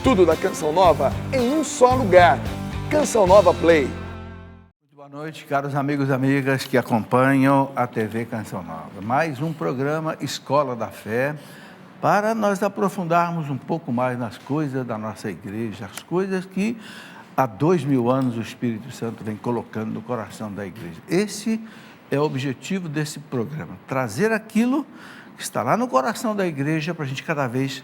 Tudo da Canção Nova em um só lugar. Canção Nova Play. Muito boa noite, caros amigos e amigas que acompanham a TV Canção Nova. Mais um programa Escola da Fé, para nós aprofundarmos um pouco mais nas coisas da nossa igreja, as coisas que há 2000 anos o Espírito Santo vem colocando no coração da igreja. Esse é o objetivo desse programa, trazer aquilo que está lá no coração da igreja para a gente cada vez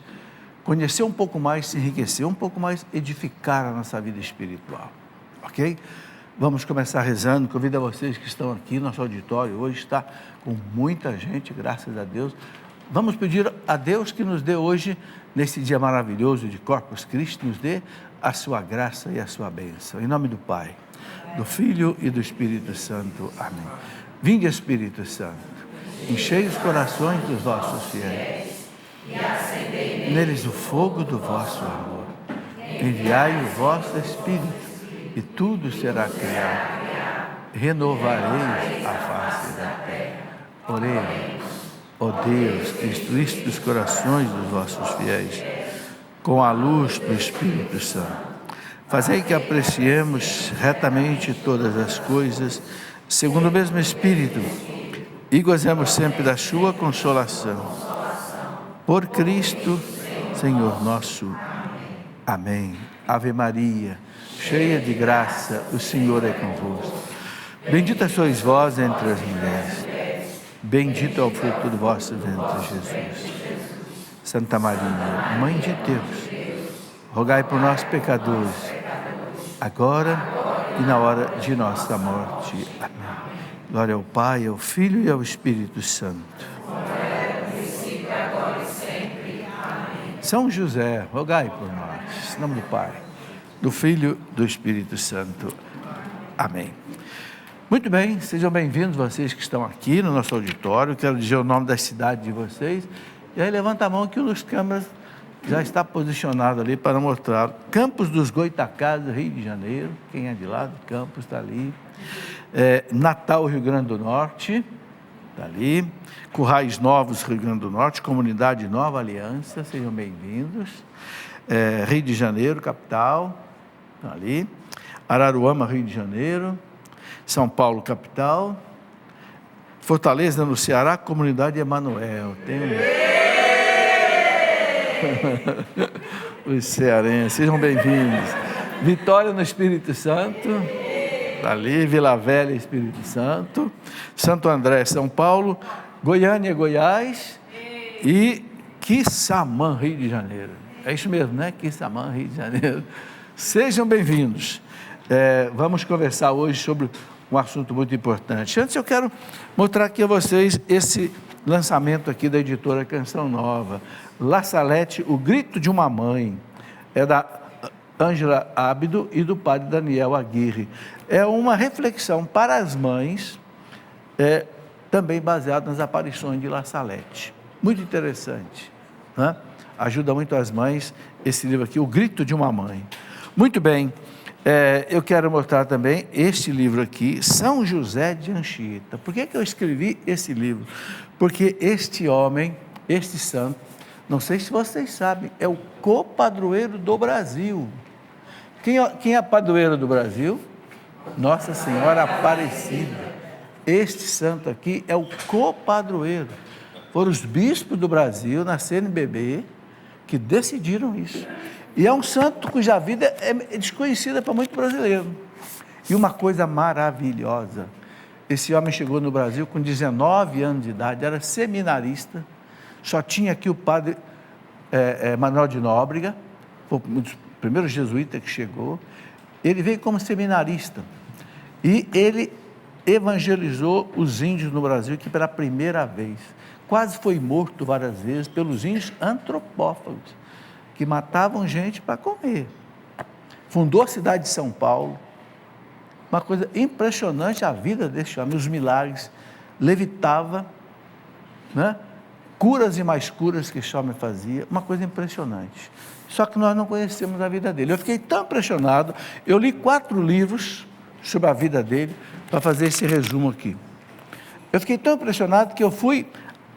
conhecer um pouco mais, se enriquecer um pouco mais, edificar a nossa vida espiritual, ok? Vamos começar rezando. Convido a vocês que estão aqui, nosso auditório hoje está com muita gente, graças a Deus. Vamos pedir a Deus que nos dê hoje, nesse dia maravilhoso de Corpus Christi, nos dê a sua graça e a sua bênção. Em nome do Pai, do Filho e do Espírito Santo. Amém. Vinde, Espírito Santo, enchei os corações dos vossos fiéis e acendei neles o fogo do vosso amor. Enviai o vosso Espírito e tudo será criado. Renovareis a face da terra. Oremos. Ó Deus, que instruíste os corações dos vossos fiéis com a luz do Espírito Santo. Fazei que apreciemos retamente todas as coisas, segundo o mesmo Espírito, e gozemos sempre da sua consolação. Por Cristo, Senhor nosso. Amém. Ave Maria, cheia de graça, o Senhor é convosco. Bendita sois vós entre as mulheres. Bendito é o fruto do vosso ventre, Jesus. Santa Maria, Mãe de Deus, rogai por nós, pecadores, agora e na hora de nossa morte. Amém. Glória ao Pai, ao Filho e ao Espírito Santo. São José, rogai por nós. Em nome do Pai, do Filho e do Espírito Santo. Amém. Muito bem, sejam bem-vindos vocês que estão aqui no nosso auditório. Quero dizer o nome da cidade de vocês. E aí levanta a mão que um dos câmeras já está posicionado ali para mostrar. Campos dos Goitacazes, Rio de Janeiro. Quem é de lá do Campos está ali. Natal, Rio Grande do Norte, está ali. Currais Novos, Rio Grande do Norte. Comunidade Nova Aliança, sejam bem-vindos. Rio de Janeiro, capital, está ali. Araruama, Rio de Janeiro. São Paulo, capital. Fortaleza, no Ceará, Comunidade Emanuel. Os cearenses, sejam bem-vindos. Vitória, no Espírito Santo. Ali, Vila Velha, Espírito Santo. Santo André, São Paulo. Goiânia, Goiás. E Quissamã, Rio de Janeiro. É isso mesmo, né? Quissamã, Rio de Janeiro. Sejam bem-vindos. Vamos conversar hoje sobre um assunto muito importante. Antes eu quero mostrar aqui a vocês esse lançamento aqui da editora Canção Nova. La Salette, O Grito de uma Mãe. É da Ângela Ábido e do padre Daniel Aguirre. É uma reflexão para as mães, também baseada nas aparições de La Salette. Muito interessante, né? Ajuda muito as mães, esse livro aqui, O Grito de uma Mãe. Muito bem. Eu quero mostrar também este livro aqui, São José de Anchieta. Por que eu escrevi esse livro? Porque este homem, este santo, não sei se vocês sabem, é o copadroeiro do Brasil. Quem é padroeiro do Brasil? Nossa Senhora Aparecida. Este santo aqui é o copadroeiro. Foram os bispos do Brasil, na CNBB, que decidiram isso. E é um santo cuja vida é desconhecida para muito brasileiro. E uma coisa maravilhosa, esse homem chegou no Brasil com 19 anos de idade, era seminarista, só tinha aqui o padre Manuel de Nóbrega, foi um dos primeiros jesuítas que chegou. Ele veio como seminarista e ele evangelizou os índios no Brasil, que pela primeira vez, quase foi morto várias vezes pelos índios antropófagos, que matavam gente para comer. Fundou a cidade de São Paulo. Uma coisa impressionante a vida deste homem, os milagres. Levitava, né? Curas e mais curas que esse homem fazia. Uma coisa impressionante. Só que nós não conhecemos a vida dele. Eu fiquei tão impressionado. Eu li 4 livros sobre a vida dele para fazer esse resumo aqui. Eu fiquei tão impressionado que eu fui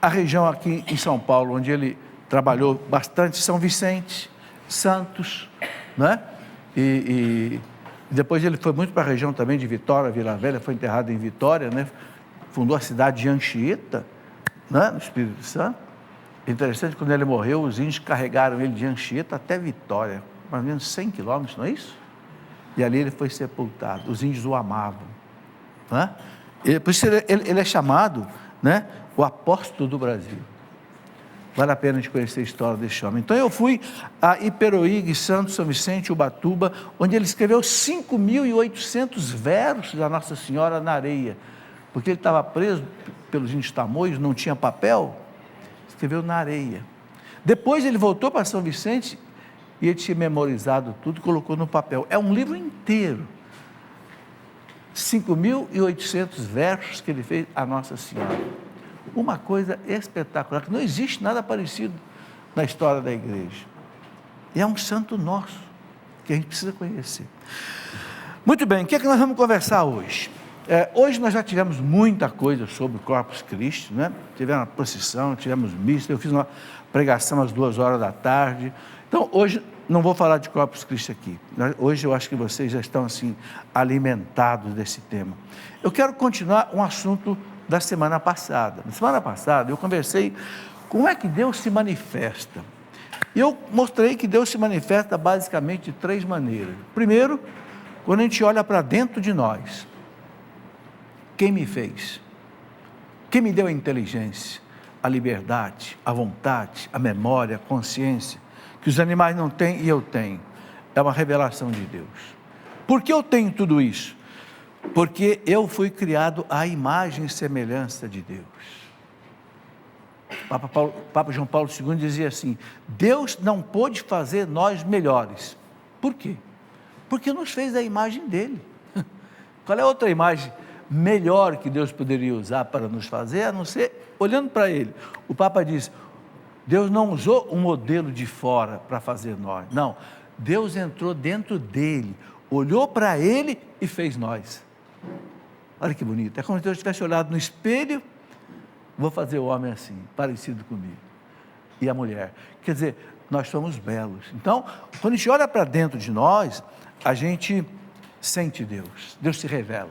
à região aqui em São Paulo, onde ele trabalhou bastante, São Vicente, santos, né? E depois ele foi muito para a região também de Vitória, Vila Velha, foi enterrado em Vitória, né? Fundou a cidade de Anchieta, né? No Espírito Santo. Interessante, quando ele morreu, os índios carregaram ele de Anchieta até Vitória, mais ou menos 100 quilômetros, não é isso? E ali ele foi sepultado. Os índios o amavam, né? E por isso ele é chamado, né, o apóstolo do Brasil. Vale a pena a gente conhecer a história desse homem. Então eu fui a Iperoig, Santo São Vicente, Ubatuba, onde ele escreveu 5.800 versos da Nossa Senhora na areia, porque ele estava preso pelos índios tamoios, não tinha papel, escreveu na areia. Depois ele voltou para São Vicente e ele tinha memorizado tudo e colocou no papel. É um livro inteiro. 5.800 versos que ele fez a Nossa Senhora. Uma coisa espetacular, que não existe nada parecido na história da igreja. E é um santo nosso, que a gente precisa conhecer. Muito bem, o que é que nós vamos conversar hoje? Hoje nós já tivemos muita coisa sobre o Corpus Christi, né? Tivemos uma procissão, tivemos missa, eu fiz uma pregação às 2h da tarde. Então, hoje não vou falar de Corpus Christi aqui. Hoje eu acho que vocês já estão assim alimentados desse tema. Eu quero continuar um assunto da semana passada. Na semana passada eu conversei como é que Deus se manifesta. E eu mostrei que Deus se manifesta basicamente de 3 maneiras. Primeiro, quando a gente olha para dentro de nós. Quem me fez? Quem me deu a inteligência, a liberdade, a vontade, a memória, a consciência, que os animais não têm e eu tenho? É uma revelação de Deus. Por que eu tenho tudo isso? Porque eu fui criado à imagem e semelhança de Deus. Papa João Paulo II dizia assim: Deus não pôde fazer nós melhores. Por quê? Porque nos fez a imagem dele. Qual é a outra imagem melhor que Deus poderia usar para nos fazer, a não ser olhando para ele? O Papa diz: Deus não usou um modelo de fora para fazer nós. Não, Deus entrou dentro dele, olhou para ele e fez nós. Olha que bonito, é como se Deus tivesse olhado no espelho: vou fazer o homem assim, parecido comigo, e a mulher. Quer dizer, nós somos belos. Então, quando a gente olha para dentro de nós, a gente sente Deus, Deus se revela.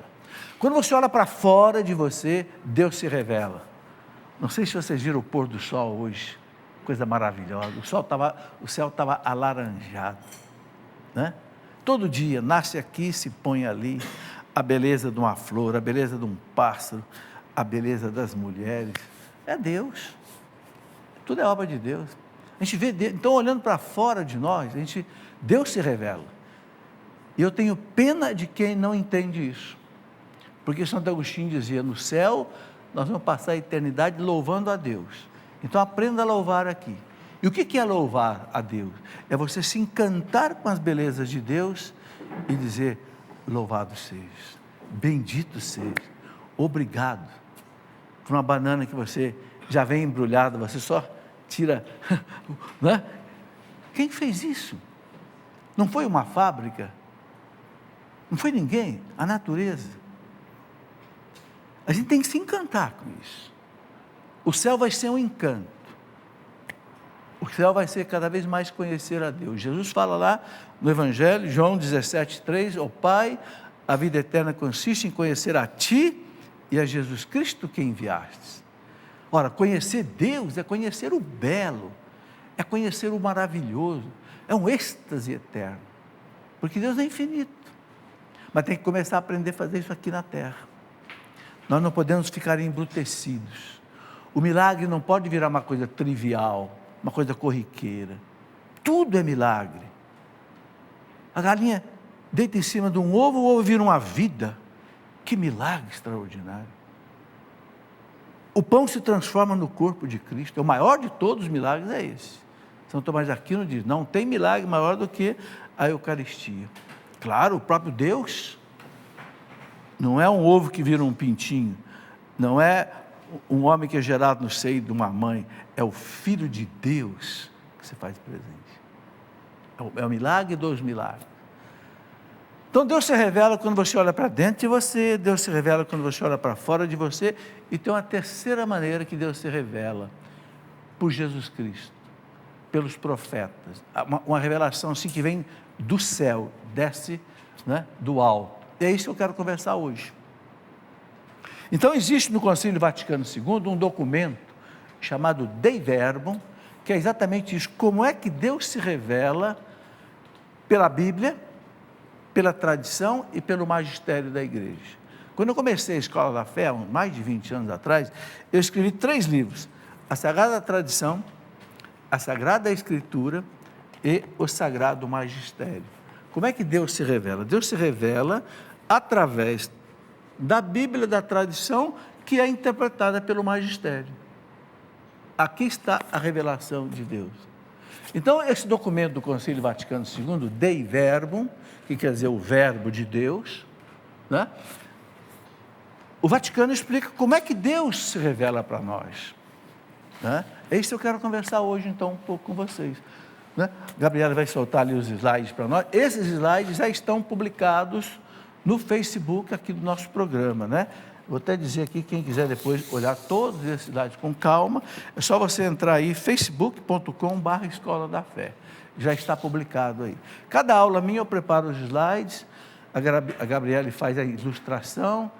Quando você olha para fora de você, Deus se revela. Não sei se vocês viram o pôr do sol hoje, coisa maravilhosa. O céu estava alaranjado, né? Todo dia, nasce aqui, se põe ali, a beleza de uma flor, a beleza de um pássaro, a beleza das mulheres. É Deus, tudo é obra de Deus. A gente vê Deus. Então, olhando para fora de nós, Deus se revela. E eu tenho pena de quem não entende isso, porque Santo Agostinho dizia: no céu nós vamos passar a eternidade louvando a Deus. Então aprenda a louvar aqui. E o que é louvar a Deus? É você se encantar com as belezas de Deus e dizer: louvado seja, bendito seja, obrigado. Por uma banana que você já vem embrulhada, você só tira, né? Quem fez isso? Não foi uma fábrica, não foi ninguém, a natureza. A gente tem que se encantar com isso. O céu vai ser um encanto. O céu vai ser cada vez mais conhecer a Deus. Jesus fala lá no Evangelho, João 17,3, ó Pai, a vida eterna consiste em conhecer a Ti e a Jesus Cristo que enviastes. Ora, conhecer Deus é conhecer o belo, é conhecer o maravilhoso, é um êxtase eterno, porque Deus é infinito, mas tem que começar a aprender a fazer isso aqui na terra. Nós não podemos ficar embrutecidos. O milagre não pode virar uma coisa trivial, uma coisa corriqueira. Tudo é milagre. A galinha deita em cima de um ovo, o ovo vira uma vida. Que milagre extraordinário. O pão se transforma no corpo de Cristo. O maior de todos os milagres é esse. São Tomás de Aquino diz: não tem milagre maior do que a Eucaristia. Claro, o próprio Deus não é um ovo que vira um pintinho, não é um homem que é gerado no seio de uma mãe, é o Filho de Deus que se faz presente. É o milagre dos milagres. Então Deus se revela quando você olha para dentro de você, Deus se revela quando você olha para fora de você, e tem uma terceira maneira que Deus se revela: por Jesus Cristo. pelos profetas. Uma revelação assim que vem do céu, desce, né, do alto. É isso que eu quero conversar hoje. Então existe no Concílio Vaticano II um documento chamado Dei Verbum, que é exatamente isso, como é que Deus se revela pela Bíblia, pela tradição e pelo magistério da igreja. Quando eu comecei a Escola da Fé, mais de 20 anos atrás, eu escrevi 3 livros: a Sagrada Tradição, a Sagrada Escritura e o Sagrado Magistério. Como é que Deus se revela? Deus se revela através da Bíblia, da tradição, que é interpretada pelo magistério. Aqui está a revelação de Deus. Então, esse documento do Concílio Vaticano II, Dei Verbum, que quer dizer o verbo de Deus, né? O Vaticano explica como é que Deus se revela para nós, né? É isso que eu quero conversar hoje, então, um pouco com vocês, né? Gabriela vai soltar ali os slides para nós. Esses slides já estão publicados no Facebook aqui do nosso programa, né? Vou até dizer aqui, quem quiser depois olhar todos esses slides com calma, é só você entrar aí, facebook.com/Escola da Fé. Já está publicado aí. Cada aula minha eu preparo os slides, a Gabriela faz a ilustração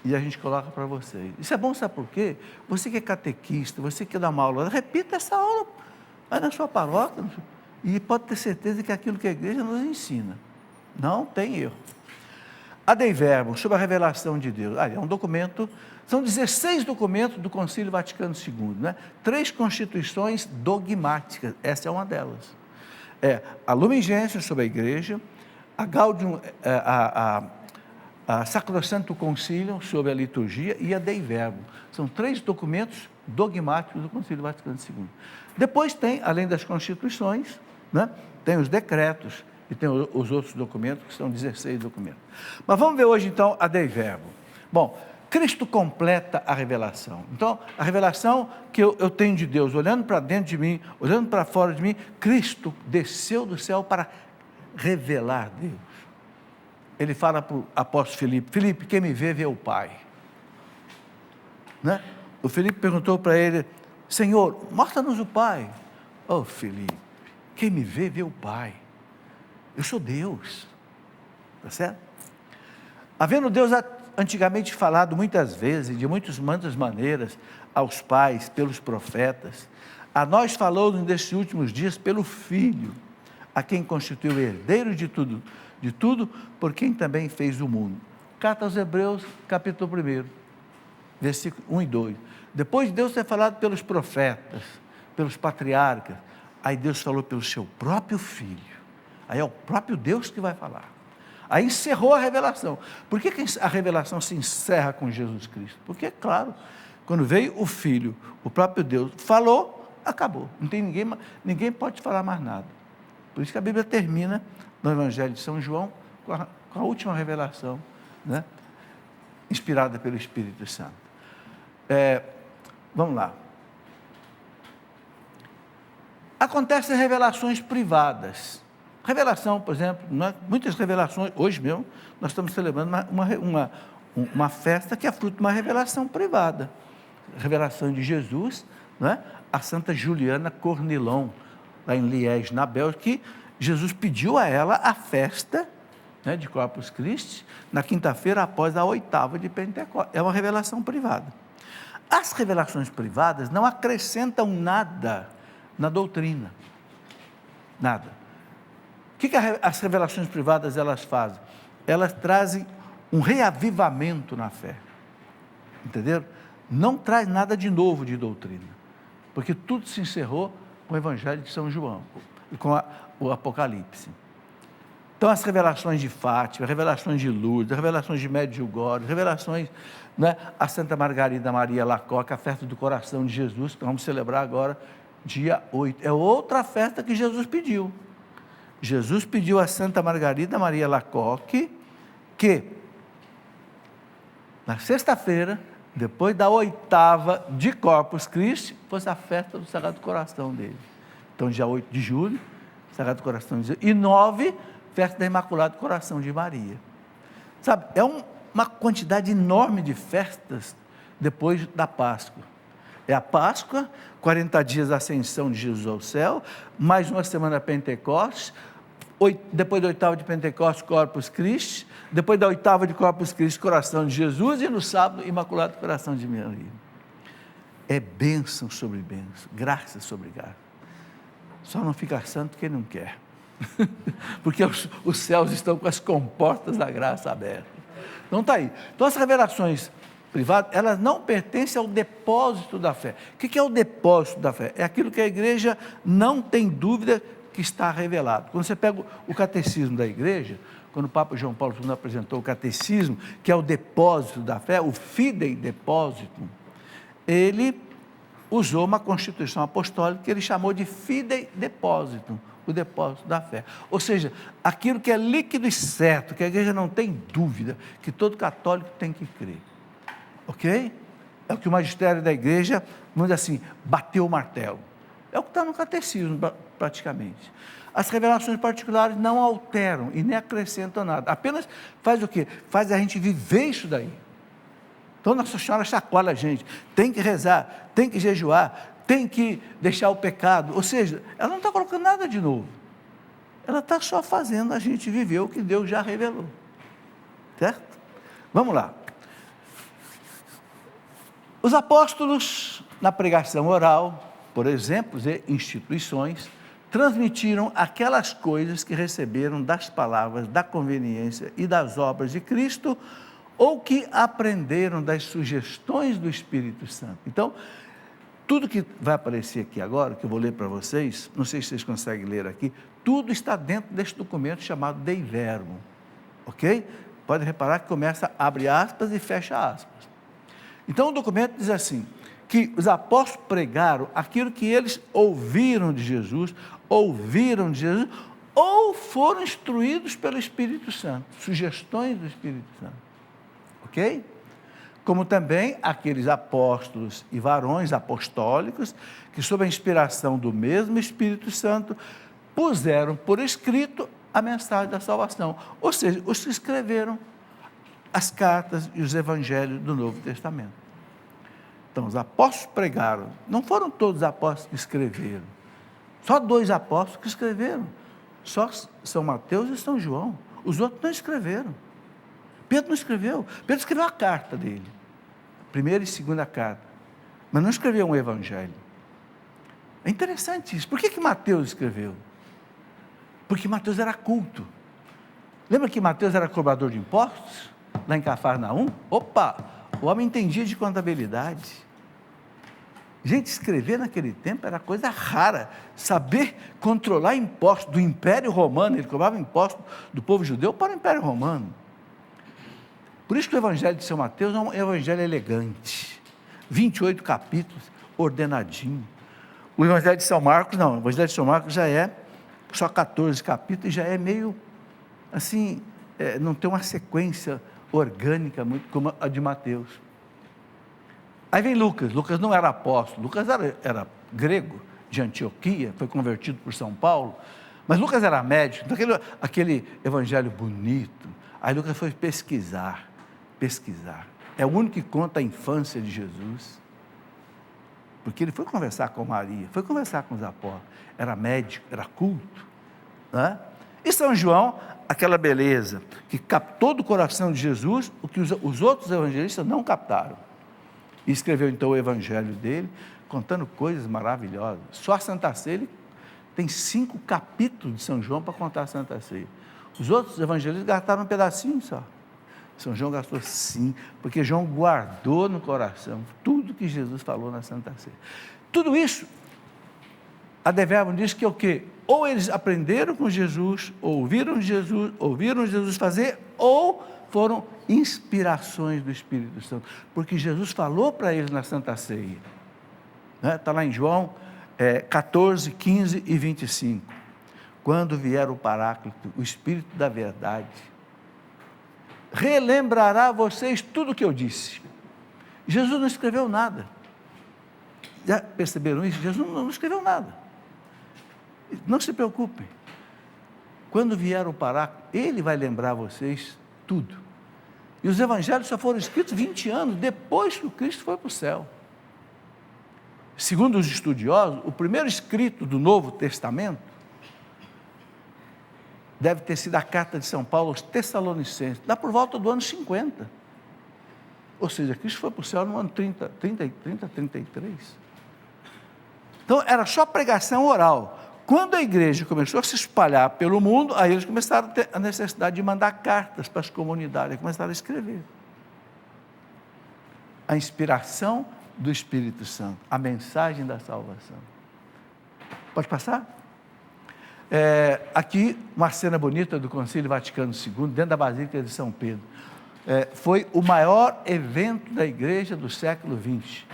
e a gente coloca para vocês. Isso é bom, sabe por quê? Você que é catequista, você que dá uma aula, repita essa aula, vai na sua paróquia, e pode ter certeza que é aquilo que a igreja nos ensina. Não tem erro. A Dei Verbum, sobre a revelação de Deus. É um documento, são 16 documentos do Concílio Vaticano II, né? 3 constituições dogmáticas, essa é uma delas. A Lumen Gentium sobre a igreja, a Gaudium, a Sacrosanto Concilium sobre a liturgia e a Dei Verbum. São 3 documentos dogmáticos do Concílio Vaticano II. Depois tem, além das constituições, né, tem os decretos, e tem os outros documentos, que são 16 documentos. Mas vamos ver hoje, então, a Dei Verbum. Bom, Cristo completa a revelação. Então, a revelação que eu tenho de Deus, olhando para dentro de mim, olhando para fora de mim, Cristo desceu do céu para revelar Deus. Ele fala para o apóstolo Filipe: Filipe, quem me vê o Pai. Né? O Filipe perguntou para ele: Senhor, mostra-nos o Pai. Oh, Filipe, quem me vê o Pai. Eu sou Deus, está certo? Havendo Deus antigamente falado muitas vezes, de muitas maneiras, aos pais, pelos profetas, a nós falou nestes últimos dias pelo Filho, a quem constituiu herdeiro de tudo, por quem também fez o mundo. Carta aos Hebreus, capítulo 1, versículo 1 e 2. Depois de Deus ter falado pelos profetas, pelos patriarcas, aí Deus falou pelo seu próprio Filho. Aí é o próprio Deus que vai falar. Aí encerrou a revelação. Por que a revelação se encerra com Jesus Cristo? Porque, claro, quando veio o Filho, o próprio Deus falou, acabou. Não tem ninguém pode falar mais nada. Por isso que a Bíblia termina no Evangelho de São João com a última revelação, né, inspirada pelo Espírito Santo. Vamos lá. Acontecem revelações privadas. Revelação, por exemplo, muitas revelações, hoje mesmo, nós estamos celebrando uma festa que é fruto de uma revelação privada. Revelação de Jesus, né? A Santa Juliana Cornilon, lá em Liège, na Bélgica, que Jesus pediu a ela a festa, né, de Corpus Christi, na quinta-feira após a 8ª de Pentecostes. É uma revelação privada. As revelações privadas não acrescentam nada na doutrina. Nada. O que as revelações privadas elas fazem? Elas trazem um reavivamento na fé. Entenderam? Não traz nada de novo de doutrina. Porque tudo se encerrou com o Evangelho de São João, e com o Apocalipse. Então, as revelações de Fátima, revelações de Lourdes, revelações de Medjugorje, revelações, né, a Santa Margarida Maria Alacoque, a festa do coração de Jesus, que vamos celebrar agora, dia 8. É outra festa que Jesus pediu. Jesus pediu a Santa Margarida Maria Alacoque que, na sexta-feira, depois da 8ª de Corpus Christi, fosse a festa do Sagrado Coração dele. Então, dia 8 de julho, Sagrado Coração de Jesus, e 9, festa do Imaculado Coração de Maria. Sabe, é uma quantidade enorme de festas depois da Páscoa. É a Páscoa, 40 dias da ascensão de Jesus ao céu, mais uma semana Pentecostes, depois da oitava de Pentecostes, Corpus Christi, depois da oitava de Corpus Christi, Coração de Jesus, e no sábado, Imaculado Coração de Maria. É bênção sobre bênção, graça sobre graça. Só não fica santo quem não quer, porque os céus estão com as comportas da graça abertas. Então está aí. Então as revelações privadas, elas não pertencem ao depósito da fé. O que é o depósito da fé? É aquilo que a igreja não tem dúvida que está revelado. Quando você pega o catecismo da igreja, quando o Papa João Paulo II apresentou o catecismo, que é o depósito da fé, o fidei depositum, ele usou uma constituição apostólica que ele chamou de fidei depositum, o depósito da fé. Ou seja, aquilo que é líquido e certo, que a igreja não tem dúvida, que todo católico tem que crer. Ok? É o que o magistério da igreja, vamos dizer assim, bateu o martelo. É o que está no catecismo, praticamente. As revelações particulares não alteram e nem acrescentam nada. Apenas faz o quê? Faz a gente viver isso daí. Então, Nossa Senhora chacoalha a gente. Tem que rezar, tem que jejuar, tem que deixar o pecado. Ou seja, ela não está colocando nada de novo. Ela está só fazendo a gente viver o que Deus já revelou. Certo? Vamos lá. Os apóstolos, na pregação oral, por exemplos e instituições, transmitiram aquelas coisas que receberam das palavras, da conveniência e das obras de Cristo, ou que aprenderam das sugestões do Espírito Santo. Então, tudo que vai aparecer aqui agora, que eu vou ler para vocês, não sei se vocês conseguem ler aqui, tudo está dentro deste documento chamado Dei Verbum, ok? Pode reparar que começa, abre aspas e fecha aspas. Então, o documento diz assim, que os apóstolos pregaram aquilo que eles ouviram de Jesus, ou foram instruídos pelo Espírito Santo, sugestões do Espírito Santo, ok? Como também aqueles apóstolos e varões apostólicos, que sob a inspiração do mesmo Espírito Santo, puseram por escrito a mensagem da salvação, ou seja, os que escreveram as cartas e os evangelhos do Novo Testamento. Então, os apóstolos pregaram, não foram todos os apóstolos que escreveram, só 2 apóstolos que escreveram, só São Mateus e São João, os outros não escreveram. Pedro não escreveu, Pedro escreveu a carta dele, primeira e segunda carta, mas não escreveu um evangelho. É interessante isso. Por que Mateus escreveu? Porque Mateus era culto. Lembra que Mateus era cobrador de impostos, lá em Cafarnaum? Opa, o homem entendia de contabilidade. Gente, escrever naquele tempo era coisa rara, saber controlar impostos do Império Romano, ele cobrava impostos do povo judeu para o Império Romano. Por isso que o Evangelho de São Mateus é um evangelho elegante, 28 capítulos, ordenadinho. O Evangelho de São Marcos, não, o Evangelho de São Marcos já é só 14 capítulos, já é meio, assim, não tem uma sequência orgânica muito como a de Mateus. Aí vem Lucas. Lucas não era apóstolo, Lucas era grego, de Antioquia, foi convertido por São Paulo, mas Lucas era médico, então aquele evangelho bonito. Aí Lucas foi pesquisar, é o único que conta a infância de Jesus, porque ele foi conversar com Maria, foi conversar com os apóstolos, era médico, era culto, né? E São João, aquela beleza, que captou do coração de Jesus, o que os outros evangelistas não captaram. E escreveu então o evangelho dele, contando coisas maravilhosas. Só a Santa Ceia, ele tem 5 capítulos de São João para contar a Santa Ceia. Os outros evangelistas gastaram um pedacinho só. São João gastou 5, porque João guardou no coração tudo que Jesus falou na Santa Ceia. Tudo isso, a Dei Verbum diz que é o quê? Ou eles aprenderam com Jesus, ouviram Jesus fazer, ou foram inspirações do Espírito Santo, porque Jesus falou para eles na Santa Ceia, está lá em João 14, 15 e 25, quando vier o Paráclito, o Espírito da verdade, relembrará a vocês tudo o que eu disse. Jesus não escreveu nada, já perceberam isso? Jesus não escreveu nada, não se preocupem, quando vier o Paráclito, ele vai lembrar a vocês tudo. E os evangelhos só foram escritos 20 anos depois que o Cristo foi para o céu. segundo os estudiosos, o primeiro escrito do Novo Testamento deve ter sido a carta de São Paulo aos Tessalonicenses, lá por volta do ano 50. Ou seja, Cristo foi para o céu no ano 33. Então, era só pregação oral. Quando a igreja começou a se espalhar pelo mundo, aí eles começaram a ter a necessidade de mandar cartas para as comunidades, começaram a escrever. A inspiração do Espírito Santo, a mensagem da salvação. Pode passar? Aqui, uma cena bonita do Concílio Vaticano II, dentro da Basílica de São Pedro. Foi o maior evento da igreja do século XX.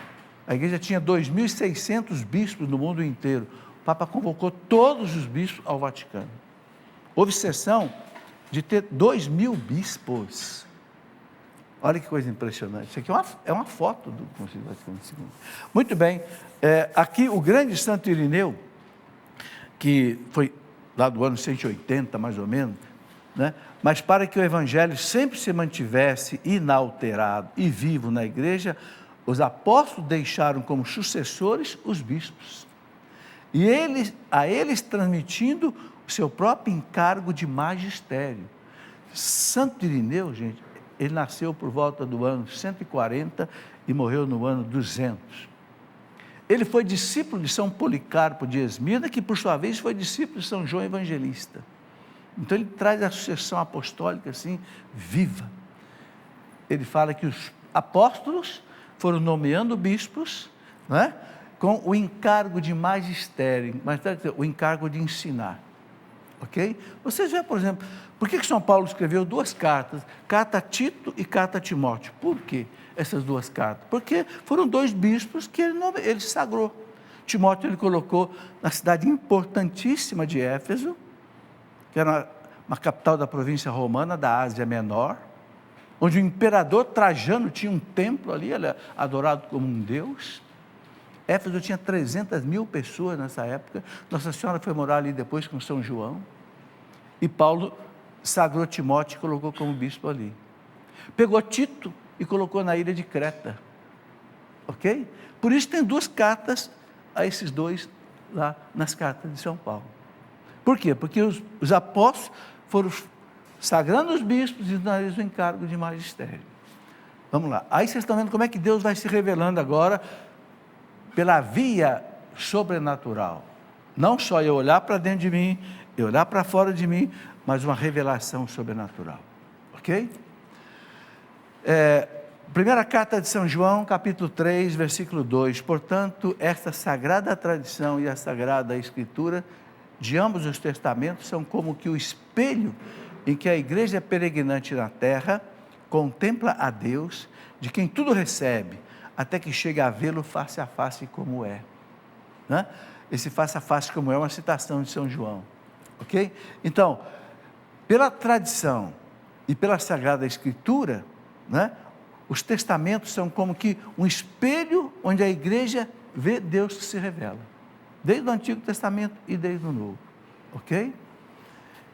A igreja tinha 2.600 bispos no mundo inteiro. O Papa convocou todos os bispos ao Vaticano. Houve sessão de ter 2.000 bispos. Olha que coisa impressionante. Isso aqui é uma foto do Concílio Vaticano II. Muito bem. Aqui o grande Santo Irineu, que foi lá do ano 180, mais ou menos, né? Mas para que o Evangelho sempre se mantivesse inalterado e vivo na igreja, os apóstolos deixaram como sucessores os bispos. E a eles transmitindo o seu próprio encargo de magistério. Santo Irineu, gente, ele nasceu por volta do ano 140 e morreu no ano 200. Ele foi discípulo de São Policarpo de Esmirna, que por sua vez foi discípulo de São João Evangelista. Então ele traz a sucessão apostólica assim, viva. Ele fala que os apóstolos foram nomeando bispos, né, com o encargo de magistério, o encargo de ensinar. Ok? Vocês veem, por exemplo, por que São Paulo escreveu duas cartas, carta a Tito e carta a Timóteo? Por quê essas duas cartas? Porque foram dois bispos que ele sagrou. Timóteo ele colocou na cidade importantíssima de Éfeso, que era uma capital da província romana da Ásia Menor, onde o imperador Trajano tinha um templo ali, ele era adorado como um deus. Éfeso tinha 300.000 pessoas nessa época. Nossa Senhora foi morar ali depois com São João. E Paulo sagrou Timóteo e colocou como bispo ali. Pegou Tito e colocou na ilha de Creta. Ok? Por isso tem duas cartas a esses dois lá nas cartas de São Paulo. Por quê? Porque os apóstolos foram sagrando os bispos e dando a eles o encargo de magistério. Vamos lá. Aí vocês estão vendo como é que Deus vai se revelando agora pela via sobrenatural. Não só eu olhar para dentro de mim, eu olhar para fora de mim, mas uma revelação sobrenatural. Ok? Primeira carta de São João, capítulo 3, versículo 2. Portanto, esta sagrada tradição e a sagrada escritura de ambos os testamentos são como que o espelho em que a igreja peregrinante na terra contempla a Deus, de quem tudo recebe, até que chegue a vê-lo face a face como é. Né? Esse face a face como é uma citação de São João. Ok? Então, pela tradição e pela Sagrada Escritura, né, os testamentos são como que um espelho onde a igreja vê Deus que se revela. Desde o Antigo Testamento e desde o Novo. Ok?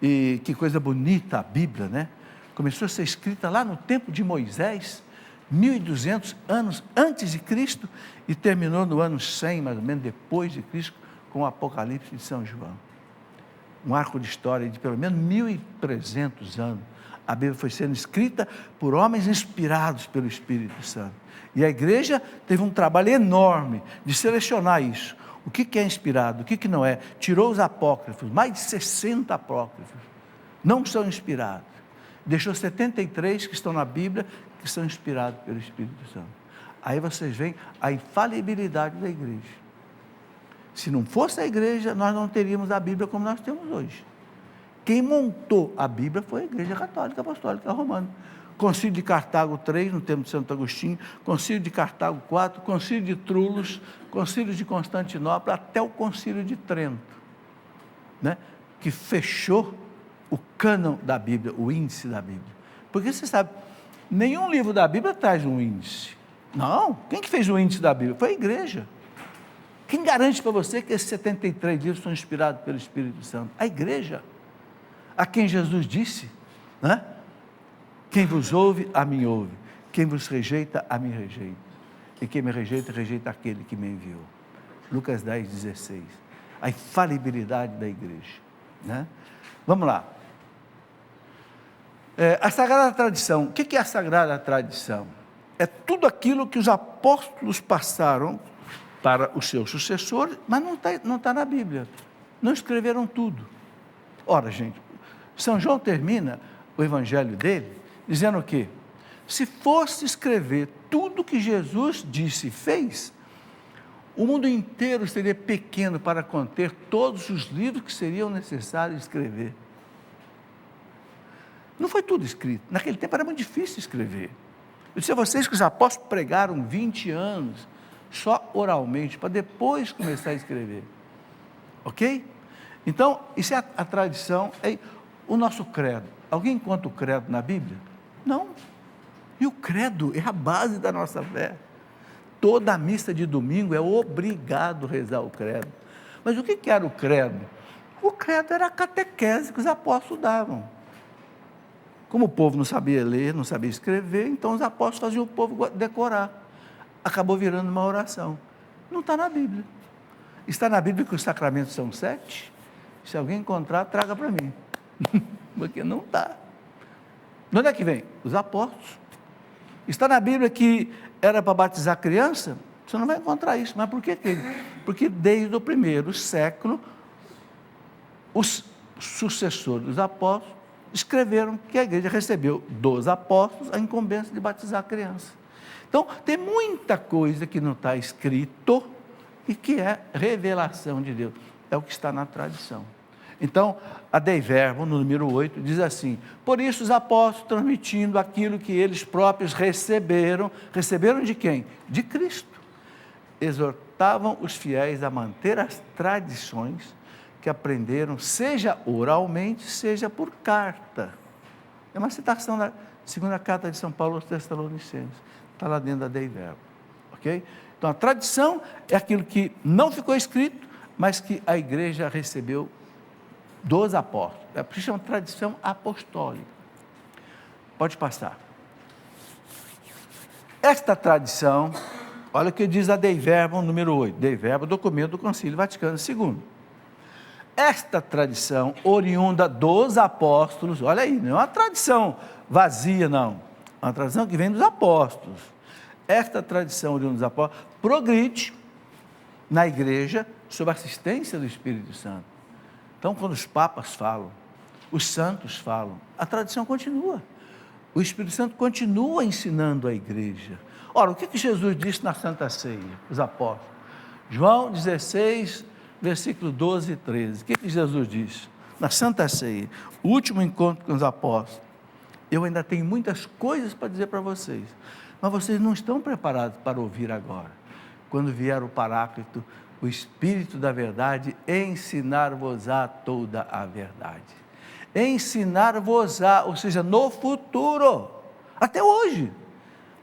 E que coisa bonita a Bíblia, né? Começou a ser escrita lá no tempo de Moisés, 1.200 anos antes de Cristo, e terminou no ano 100, mais ou menos, depois de Cristo, com o Apocalipse de São João. Um arco de história de pelo menos 1.300 anos. A Bíblia foi sendo escrita por homens inspirados pelo Espírito Santo. E a igreja teve um trabalho enorme de selecionar isso. O que é inspirado, o que não é? Tirou os apócrifos, mais de 60 apócrifos. Não são inspirados. Deixou 73 que estão na Bíblia, que são inspirados pelo Espírito Santo. Aí vocês veem a infalibilidade da igreja. Se não fosse a igreja, nós não teríamos a Bíblia como nós temos hoje. Quem montou a Bíblia foi a Igreja Católica Apostólica Romana. Concílio de Cartago 3, no tempo de Santo Agostinho, Concílio de Cartago 4, Concílio de Trulos, Concílio de Constantinopla, até o Concílio de Trento, né? Que fechou o cânon da Bíblia, o índice da Bíblia. Porque você sabe, nenhum livro da Bíblia traz um índice. Não, quem que fez o índice da Bíblia? Foi a igreja. Quem garante para você que esses 73 livros são inspirados pelo Espírito Santo? A igreja. A quem Jesus disse, né? Quem vos ouve, a mim ouve. Quem vos rejeita, a mim rejeita. E quem me rejeita, rejeita aquele que me enviou. Lucas 10, 16. A infalibilidade da igreja, né? Vamos lá. A Sagrada Tradição. O que é a Sagrada Tradição? É tudo aquilo que os apóstolos passaram para os seus sucessores, mas não tá na Bíblia. Não escreveram tudo. Ora, gente, São João termina o evangelho dele dizendo o quê? Se fosse escrever tudo que Jesus disse e fez, o mundo inteiro seria pequeno para conter todos os livros que seriam necessários escrever. Não foi tudo escrito. Naquele tempo era muito difícil escrever. Eu disse a vocês que os apóstolos pregaram 20 anos, só oralmente, para depois começar a escrever. Ok? Então, isso é a tradição, é o nosso credo. Alguém encontra o credo na Bíblia? Não. E o credo é a base da nossa fé. Toda a missa de domingo é obrigado a rezar o credo. Mas o que era o credo? O credo era a catequese que os apóstolos davam. Como o povo não sabia ler, não sabia escrever, então os apóstolos faziam o povo decorar. Acabou virando uma oração. Não está na Bíblia. Está na Bíblia que os sacramentos são 7? Se alguém encontrar, traga para mim. Porque não está. De onde é que vem? Os apóstolos. Está na Bíblia que era para batizar criança? Você não vai encontrar isso. Mas por que? Porque desde o primeiro século, os sucessores dos apóstolos escreveram que a igreja recebeu dos apóstolos a incumbência de batizar a criança. Então, tem muita coisa que não está escrito e que é revelação de Deus. É o que está na tradição. Então, a Dei Verbum, no número 8, diz assim: por isso os apóstolos, transmitindo aquilo que eles próprios receberam de quem? De Cristo. Exortavam os fiéis a manter as tradições que aprenderam, seja oralmente, seja por carta. É uma citação da segunda carta de São Paulo aos Tessalonicenses. Está lá dentro da Dei Verbum. Ok? Então, a tradição é aquilo que não ficou escrito, mas que a igreja recebeu dos apóstolos. É por isso chama tradição apostólica. Pode passar. Esta tradição, olha o que diz a Dei Verbum número 8. Dei Verbum, documento do Concílio Vaticano II. Esta tradição oriunda dos apóstolos, olha aí, não é uma tradição vazia, não. É uma tradição que vem dos apóstolos. Esta tradição oriunda dos apóstolos progride na igreja sob a assistência do Espírito Santo. Então, quando os papas falam, os santos falam, a tradição continua. O Espírito Santo continua ensinando a igreja. Ora, o que Jesus disse na Santa Ceia, os apóstolos? João 16, versículo 12 e 13. O que Jesus disse? Na Santa Ceia, o último encontro com os apóstolos. Eu ainda tenho muitas coisas para dizer para vocês, mas vocês não estão preparados para ouvir agora. Quando vier o Paráclito, o Espírito da verdade, ensinar-vos-á toda a verdade. Ensinar-vos-á, ou seja, no futuro, até hoje,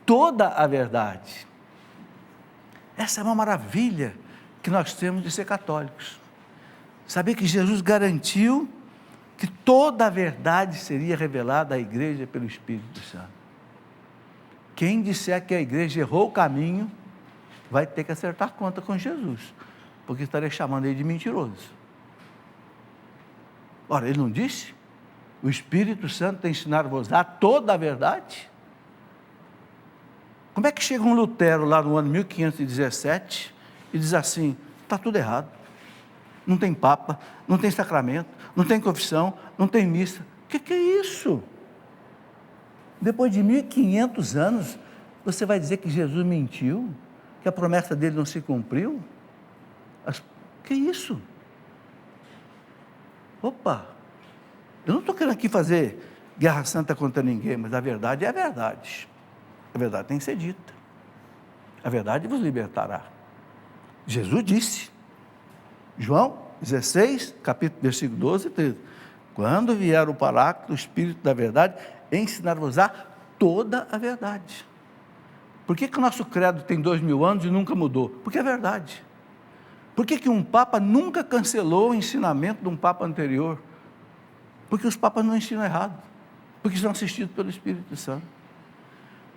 toda a verdade. Essa é uma maravilha que nós temos de ser católicos. Saber que Jesus garantiu que toda a verdade seria revelada à igreja pelo Espírito Santo. Quem disser que a igreja errou o caminho, vai ter que acertar conta com Jesus, porque estaria chamando ele de mentiroso. Ora, ele não disse? O Espírito Santo tem ensinar-vos a toda a verdade? Como é que chega um Lutero lá no ano 1517 e diz assim: está tudo errado, não tem papa, não tem sacramento, não tem confissão, não tem missa? O que é isso? Depois de 1500 anos, você vai dizer que Jesus mentiu? Que a promessa dele não se cumpriu? Que isso? Opa! Eu não estou querendo aqui fazer guerra santa contra ninguém, mas a verdade é a verdade. A verdade tem que ser dita. A verdade vos libertará. Jesus disse, João 16, capítulo, versículo 12 e 13, quando vier o Paráclito, o Espírito da verdade, ensinar-vos-á toda a verdade. Por que o nosso credo tem 2000 anos e nunca mudou? Porque é verdade. Por que um Papa nunca cancelou o ensinamento de um Papa anterior? Porque os Papas não ensinam errado, porque são assistidos pelo Espírito Santo.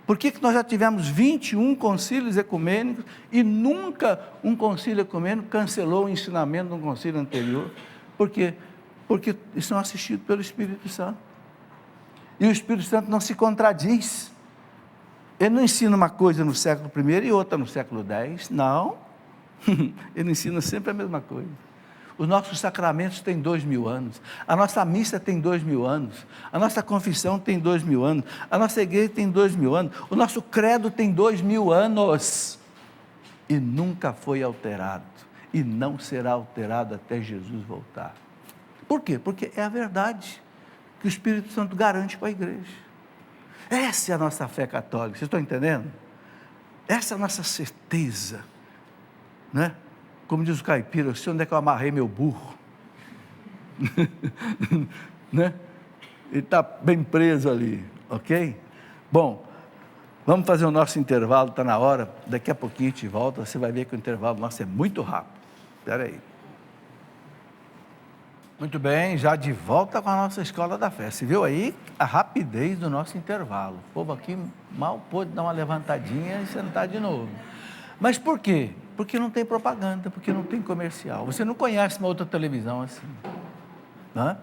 Por que nós já tivemos 21 concílios ecumênicos e nunca um concílio ecumênico cancelou o ensinamento de um concílio anterior? Por quê? Porque são assistidos pelo Espírito Santo. E o Espírito Santo não se contradiz. Ele não ensina uma coisa no século I e outra no século X, não. Ele ensina sempre a mesma coisa. Os nossos sacramentos têm 2000 anos, a nossa missa tem 2000 anos, a nossa confissão tem 2000 anos, a nossa igreja tem 2000 anos, o nosso credo tem 2000 anos, e nunca foi alterado, e não será alterado até Jesus voltar. Por quê? Porque é a verdade que o Espírito Santo garante para a igreja. Essa é a nossa fé católica, vocês estão entendendo? Essa é a nossa certeza, né? Como diz o caipira, eu sei onde é que eu amarrei meu burro. Né? Ele está bem preso ali, ok? Bom, vamos fazer o nosso intervalo, está na hora, daqui a pouquinho a gente volta, você vai ver que o intervalo nosso é muito rápido. Espera aí. Muito bem, já de volta com a nossa Escola da Fé. Você viu aí a rapidez do nosso intervalo. O povo aqui mal pôde dar uma levantadinha e sentar de novo. Mas por quê? Porque não tem propaganda, porque não tem comercial. Você não conhece uma outra televisão assim. Né?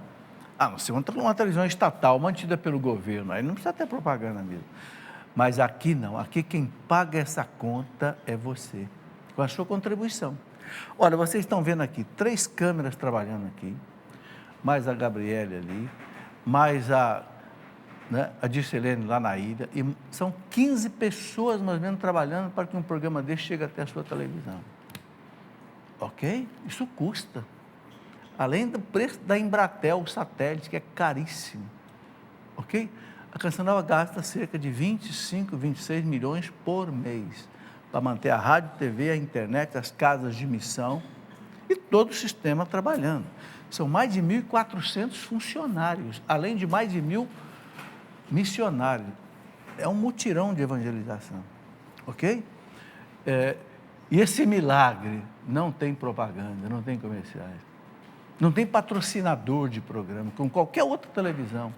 Não sei, uma televisão estatal, mantida pelo governo, aí não precisa ter propaganda mesmo. Mas aqui não, aqui quem paga essa conta é você, com a sua contribuição. Olha, vocês estão vendo aqui 3 câmeras trabalhando aqui, mais a Gabriele ali, mais a Dircelene lá na ilha, e são 15 pessoas mais ou menos trabalhando para que um programa desse chegue até a sua televisão. Ok? Isso custa. Além do preço da Embratel, o satélite, que é caríssimo. Ok? A Canção Nova gasta cerca de 25, 26 milhões por mês para manter a rádio, TV, a internet, as casas de missão e todo o sistema trabalhando. São mais de 1.400 funcionários, além de mais de 1.000 missionários. É um mutirão de evangelização, ok? E esse milagre não tem propaganda, não tem comerciais, não tem patrocinador de programa, como qualquer outra televisão,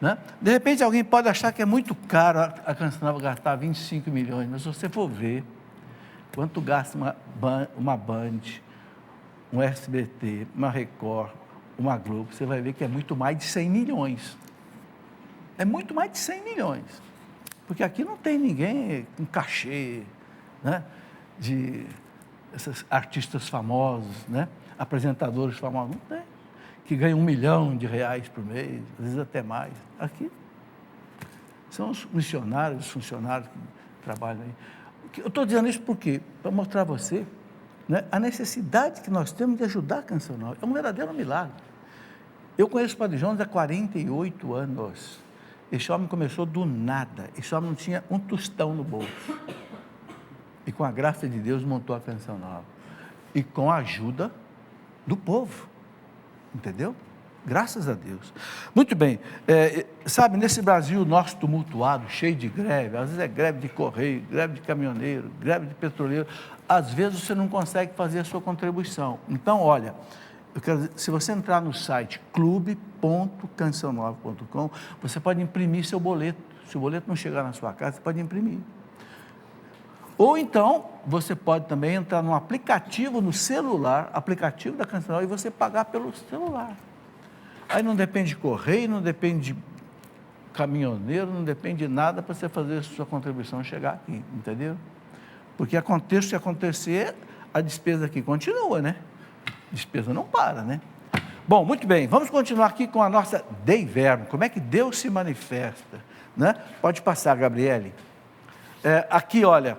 né? De repente alguém pode achar que é muito caro a Canção Nova gastar 25 milhões, mas se você for ver quanto gasta uma Band, um SBT, uma Record, uma Globo, você vai ver que é muito mais de 100 milhões. É muito mais de 100 milhões, porque aqui não tem ninguém com cachê, né, de esses artistas famosos, né, apresentadores famosos, não tem, que ganham R$1 milhão por mês, às vezes até mais. Aqui são os missionários, os funcionários que trabalham aí. Eu estou dizendo isso por quê? Para mostrar a você, né, a necessidade que nós temos de ajudar a Canção Nova. É um verdadeiro milagre. Eu conheço o Padre Jonas há 48 anos. Esse homem começou do nada, esse homem não tinha um tostão no bolso. E com a graça de Deus montou a Canção Nova. E com a ajuda do povo, entendeu? Graças a Deus. Muito bem, sabe, nesse Brasil nosso tumultuado, cheio de greve, às vezes é greve de correio, greve de caminhoneiro, greve de petroleiro, às vezes você não consegue fazer a sua contribuição. Então, olha, eu quero dizer, se você entrar no site clube.cancionnova.com, você pode imprimir seu boleto. Se o boleto não chegar na sua casa, você pode imprimir. Ou então, você pode também entrar num aplicativo no celular, aplicativo da Canção Nova, e você pagar pelo celular. Aí não depende de correio, não depende de caminhoneiro, não depende de nada para você fazer a sua contribuição chegar aqui, entendeu? Porque aconteça o que acontecer, a despesa aqui continua, né? Despesa não para, né? Bom, muito bem, vamos continuar aqui com a nossa Dei Verbo, como é que Deus se manifesta, né? Pode passar, Gabriele. Aqui, olha,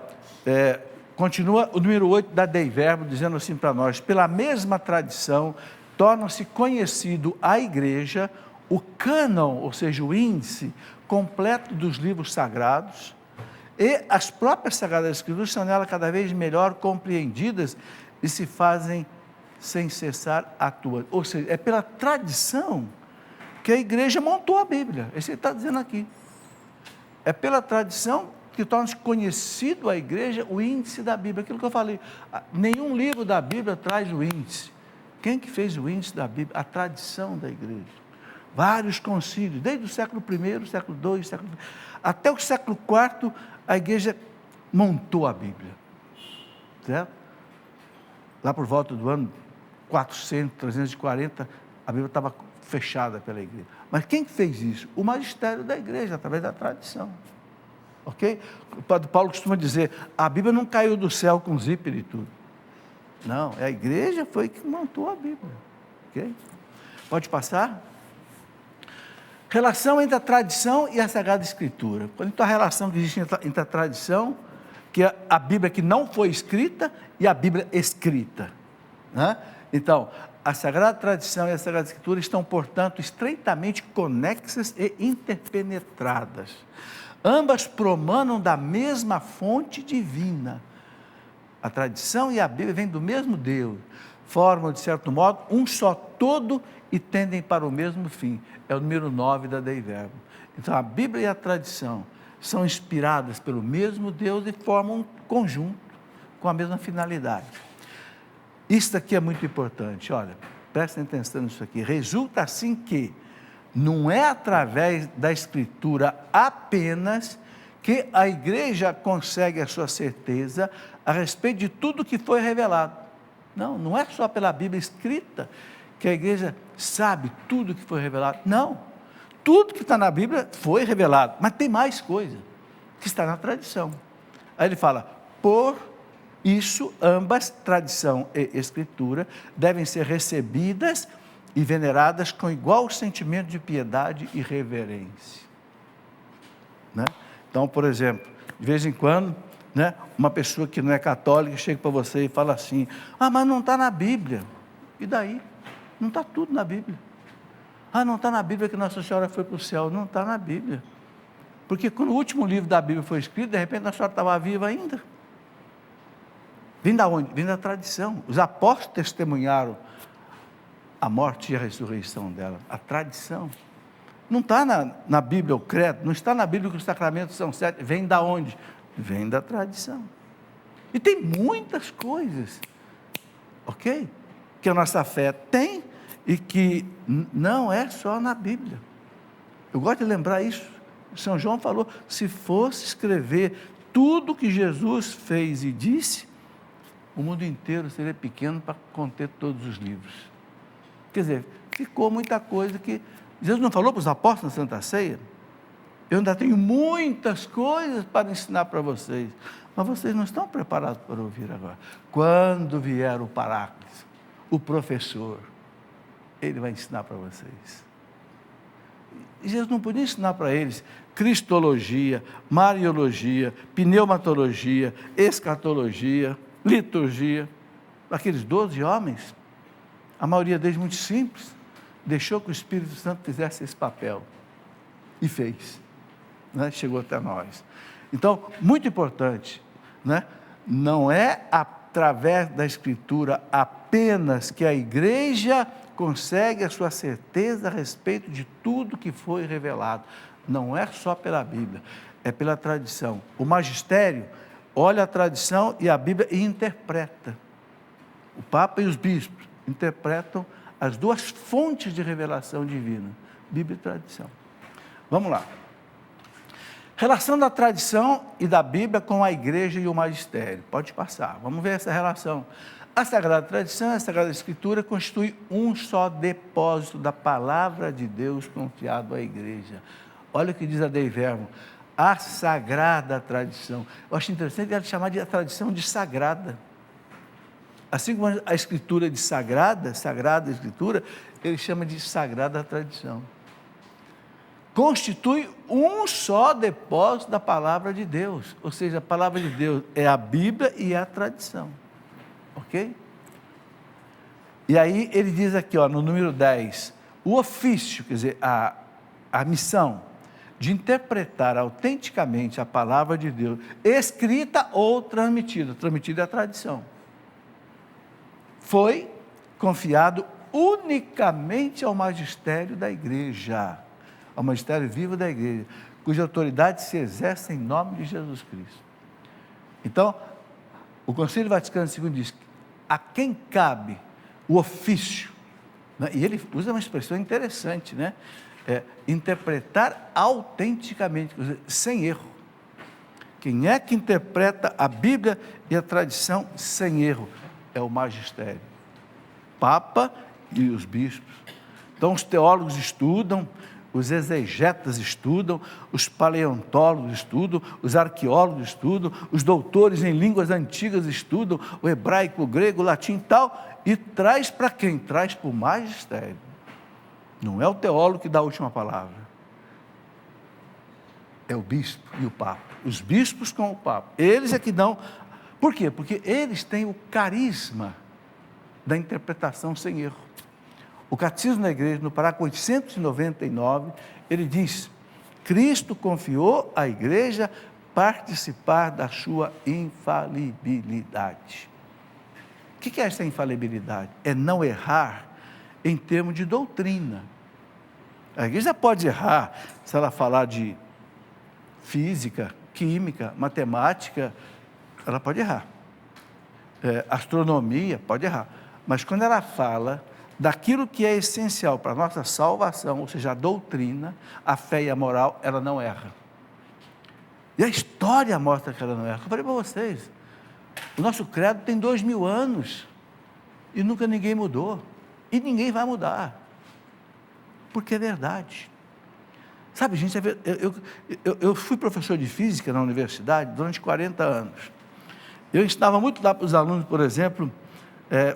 continua o número 8 da Dei Verbo, dizendo assim para nós: pela mesma tradição, torna-se conhecido à igreja o cânon, ou seja, o índice completo dos livros sagrados, e as próprias Sagradas Escrituras são nela cada vez melhor compreendidas e se fazem sem cessar atuando. Ou seja, é pela tradição que a igreja montou a Bíblia. É isso que ele está dizendo aqui. É pela tradição que torna-se conhecido a igreja o índice da Bíblia. Aquilo que eu falei, nenhum livro da Bíblia traz o índice. Quem que fez o índice da Bíblia? A tradição da igreja. vários concílios, desde o século I, século II, até o século IV, a igreja montou a Bíblia, certo? Lá por volta do ano 400, 340, a Bíblia estava fechada pela igreja. Mas quem fez isso? O magistério da igreja, através da tradição. Ok? O padre Paulo costuma dizer, a Bíblia não caiu do céu com zíper e tudo. Não, a igreja foi que montou a Bíblia. Ok? Pode passar? Relação entre a tradição e a Sagrada Escritura. Então, a relação que existe entre a tradição, que é a Bíblia que não foi escrita, e a Bíblia escrita. Né? Então, a Sagrada Tradição e a Sagrada Escritura estão, portanto, estreitamente conexas e interpenetradas. Ambas promanam da mesma fonte divina. A tradição e a Bíblia vêm do mesmo Deus, formam, de certo modo, um só todo e tendem para o mesmo fim. É o número 9 da Dei Verbum. Então, a Bíblia e a tradição são inspiradas pelo mesmo Deus e formam um conjunto com a mesma finalidade. Isso aqui é muito importante, olha, prestem atenção nisso aqui. Resulta assim que não é através da Escritura apenas que a igreja consegue a sua certeza a respeito de tudo que foi revelado. Não, não é só pela Bíblia escrita que a igreja sabe tudo que foi revelado. Não, tudo que está na Bíblia foi revelado, mas tem mais coisa que está na tradição. Aí ele fala, por isso, ambas, tradição e escritura, devem ser recebidas e veneradas com igual sentimento de piedade e reverência. Né? Então, por exemplo, de vez em quando, né, uma pessoa que não é católica chega para você e fala assim, mas não está na Bíblia. E daí? Não está tudo na Bíblia. Não está na Bíblia que Nossa Senhora foi para o céu. Não está na Bíblia. Porque quando o último livro da Bíblia foi escrito, de repente Nossa Senhora estava viva ainda. Vem da onde? Vem da tradição. Os apóstolos testemunharam a morte e a ressurreição dela. A tradição. Não está na Bíblia o credo, não está na Bíblia que os sacramentos são 7. Vem da onde? Vem da tradição. E tem muitas coisas, ok? Que a nossa fé tem e que não é só na Bíblia. Eu gosto de lembrar isso. São João falou, se fosse escrever tudo que Jesus fez e disse, o mundo inteiro seria pequeno para conter todos os livros. Quer dizer, ficou muita coisa que Jesus não falou para os apóstolos na Santa Ceia? Eu ainda tenho muitas coisas para ensinar para vocês, mas vocês não estão preparados para ouvir agora. Quando vier o Paráclito, o professor, ele vai ensinar para vocês. E Jesus não podia ensinar para eles cristologia, mariologia, pneumatologia, escatologia, liturgia. Aqueles 12 homens, a maioria deles muito simples, deixou que o Espírito Santo fizesse esse papel. E fez. Né? Chegou até nós. Então, muito importante, né? Não é através da Escritura apenas que a igreja consegue a sua certeza a respeito de tudo que foi revelado. Não é só pela Bíblia, é pela tradição. O magistério olha a tradição e a Bíblia e interpreta. O Papa e os bispos interpretam as duas fontes de revelação divina, Bíblia e tradição. Vamos lá. Relação da tradição e da Bíblia com a igreja e o magistério. Pode passar, vamos ver essa relação. A Sagrada Tradição e a Sagrada Escritura constituem um só depósito da palavra de Deus confiado à igreja. Olha o que diz a Dei Verbum, a Sagrada Tradição. Eu acho interessante ele chamar de a tradição de sagrada. Assim como a Escritura de sagrada, Sagrada Escritura, ele chama de Sagrada Tradição. Constitui um só depósito da palavra de Deus, ou seja, a palavra de Deus é a Bíblia e a tradição, ok? E aí ele diz aqui, no número 10, o ofício, quer dizer, a missão de interpretar autenticamente a palavra de Deus, escrita ou transmitida é a tradição, foi confiado unicamente ao magistério da igreja, ao magistério vivo da igreja, cuja autoridade se exerce em nome de Jesus Cristo. Então, o Concílio Vaticano II diz, a quem cabe o ofício né? E ele usa uma expressão interessante, né? Interpretar autenticamente, quer dizer, sem erro. Quem é que interpreta a Bíblia e a tradição sem erro? É o magistério, Papa e os bispos. Então os teólogos estudam, os exegetas estudam, os paleontólogos estudam, os arqueólogos estudam, os doutores em línguas antigas estudam, o hebraico, o grego, o latim e tal, e traz para quem? Traz para o magistério. Não é o teólogo que dá a última palavra. É o bispo e o papa. Os bispos com o papa. Eles é que dão. Por quê? Porque eles têm o carisma da interpretação sem erro. O Catecismo da Igreja, no parágrafo 899, ele diz: Cristo confiou à Igreja participar da sua infalibilidade. O que é essa infalibilidade? É não errar em termos de doutrina. A Igreja pode errar se ela falar de física, química, matemática, ela pode errar. Astronomia, pode errar. Mas quando ela fala daquilo que é essencial para a nossa salvação, ou seja, a doutrina, a fé e a moral, ela não erra. E a história mostra que ela não erra. Eu falei para vocês, o nosso credo tem 2000 anos, e nunca ninguém mudou, e ninguém vai mudar, porque é verdade. Sabe, gente, eu fui professor de física na universidade durante 40 anos. Eu ensinava muito lá para os alunos, por exemplo,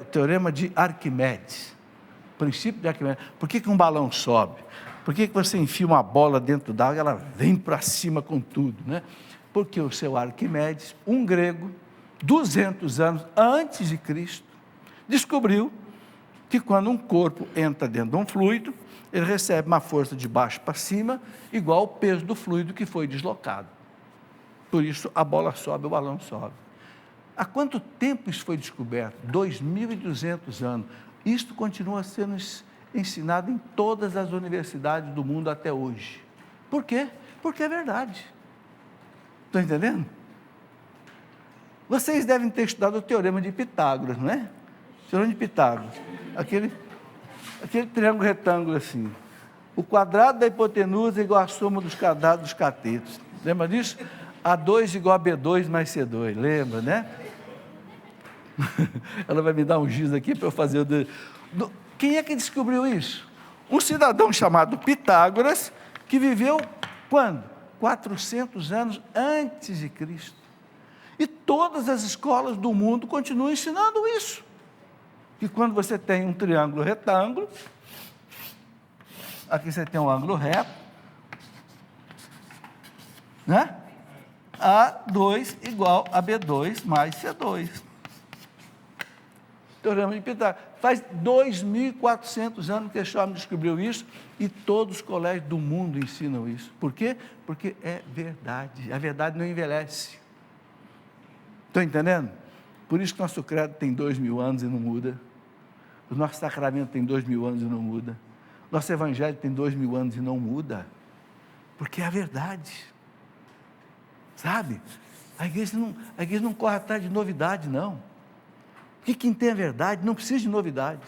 o teorema de Arquimedes, o princípio de Arquimedes. Por que um balão sobe? Por que você enfia uma bola dentro d'água e ela vem para cima com tudo, né? Porque o seu Arquimedes, um grego, 200 anos antes de Cristo, descobriu que quando um corpo entra dentro de um fluido, ele recebe uma força de baixo para cima, igual ao peso do fluido que foi deslocado. Por isso, a bola sobe, o balão sobe. Há quanto tempo isso foi descoberto? 2.200 anos. Isto continua sendo ensinado em todas as universidades do mundo até hoje. Por quê? Porque é verdade. Estão entendendo? Vocês devem ter estudado o teorema de Pitágoras, não é? O teorema de Pitágoras. Aquele triângulo retângulo assim. O quadrado da hipotenusa é igual à soma dos quadrados dos catetos. Lembra disso? A2 igual a B2 mais C2. Lembra, né? Ela vai me dar um giz aqui para eu fazer o... Quem é que descobriu isso? Um cidadão chamado Pitágoras, que viveu quando? 400 anos antes de Cristo. E todas as escolas do mundo continuam ensinando isso. Que quando você tem um triângulo retângulo, aqui você tem um ângulo reto, né? A2 igual a B2 mais C2. Teorema de Pitágoras. Faz 2.400 anos que esse homem descobriu isso e todos os colégios do mundo ensinam isso. Por quê? Porque é verdade. A verdade não envelhece. Estão entendendo? Por isso que nosso credo tem 2.000 anos e não muda. O nosso sacramento tem 2.000 anos e não muda. Nosso evangelho tem 2.000 anos e não muda. Porque é a verdade. Sabe? A igreja não corre atrás de novidade, não. Porque quem tem a verdade não precisa de novidade.